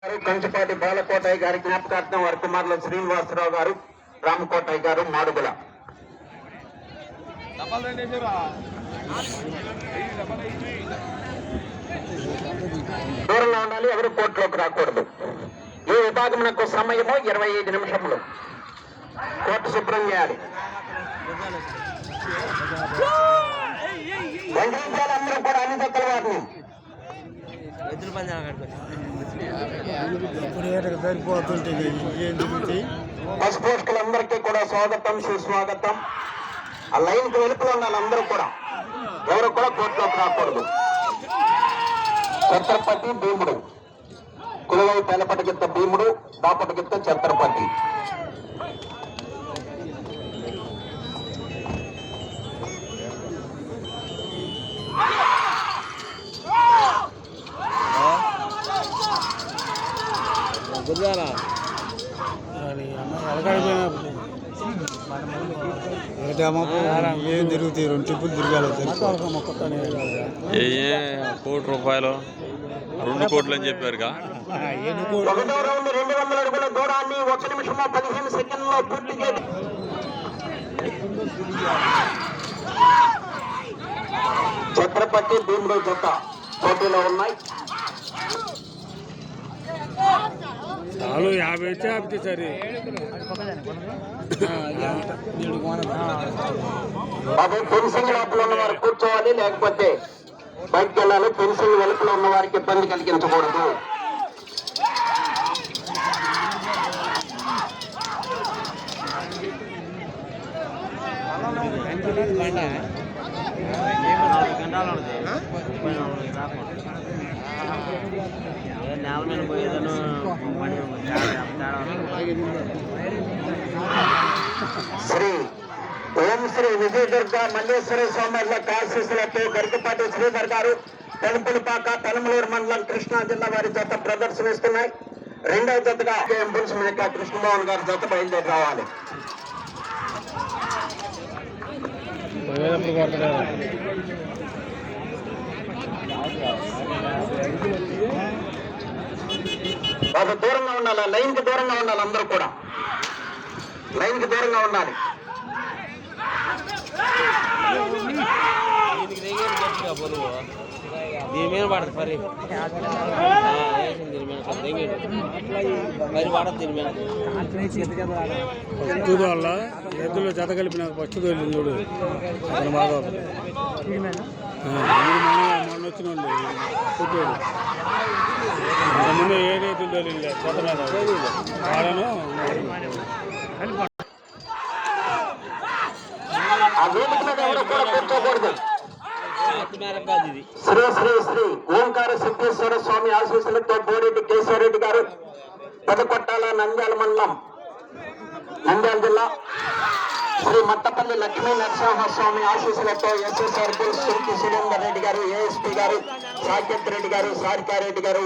కంచపాటి బాలకోటయ్య గారి జ్ఞాపకార్థం వారి కుమారులు శ్రీనివాసరావు గారు, రామకోటయ్య గారు, మాడుగుల. దూరంగా ఉండాలి, ఎవరు కోర్టులోకి రాకూడదు. ఈ విభాగమునకు సమయము 25 నిమిషములు. కోర్టు శుభ్రం చేయాలి. అందరూ కూడా అన్ని దక్కల వారిని పశుపోషకులందరికీ కూడా స్వాగతం, సుస్వాగతం. ఆ లైన్ కు వెలుపులో ఉండాలి అందరూ కూడా, ఎవరు కూడా కోర్టులోకి రాకూడదు. ఛత్రపతి భీముడు, కులవై పేలపటగిత్త భీముడు, దాపటగిత్త ఛత్రపతి. ఏం తిరుగుతాయి, 2 ట్రిప్పులు తిరగాలి. 1 కోటి రూపాయలు 2 కోట్లు అని చెప్పారుగా. 1వ రౌండ్ 200 అడుగుల దూరాన్ని 1 నిమిషము 15 సెకండ్లో పూర్తి చేసి ఛత్రపతి భీముడు జత పోటీలో ఉన్నాయి. చాలు 50 వచ్చి ఆపితే సరే. అదే ఫెన్సింగ్ లోపల ఉన్న వారు కూర్చోవాలి, లేకపోతే బయటకు వెళ్ళాలి. ఫెన్సింగ్ వెలుపులో ఉన్న వారికి ఇబ్బంది కలిగించకూడదు. శ్రీ ఓం శ్రీ విజయదుర్గ మల్లేశ్వర స్వామి ఆశీస్సులతో గరికపాటి శ్రీధర్ గారు, తలుపులపాక, తలమలూరు మండలం, కృష్ణా జిల్లా వారి జత ప్రదర్శనిస్తున్నాయి. 2వ జతగా ఎంపుల్స్ మేక కృష్ణమోహన్ గారి జత బయలుదేరి రావాలి. బాబు దూరంగా ఉండాలి, లైన్ కి దూరంగా ఉండాలి. అందరూ కూడా లైన్ కి దూరంగా ఉండాలి. దీని మీద పడదు పరి పడదు. దీని మీద వల్ల ఎద్దులో జత కలిపిన ఫస్ట్ తోలింది చూడు, అతను బాగా మొన్న వచ్చినండి పుట్టేడు. అంతకుముందు ఏదైతే తోలింది జత మీద వాళ్ళను ఆ వేదిక మీద ఎవరు కూడా కూర్చోకూడదు. శ్రీ శ్రీ శ్రీ ఓంకార సిద్ధేశ్వర స్వామి ఆశీస్సులతో బోరెడ్డి కేశవరెడ్డి గారు, పెదకొట్టాల, నంద్యాల మండలం, నంద్యాల జిల్లా. శ్రీ మట్టపల్లి లక్ష్మీ నరసింహ స్వామి ఆశీస్సులతో ఎస్ఎస్ఆర్ సురేందర్ రెడ్డి గారు, ఏఎస్పీ గారు, సాకేత్ రెడ్డి గారు, సారికారెడ్డి గారు.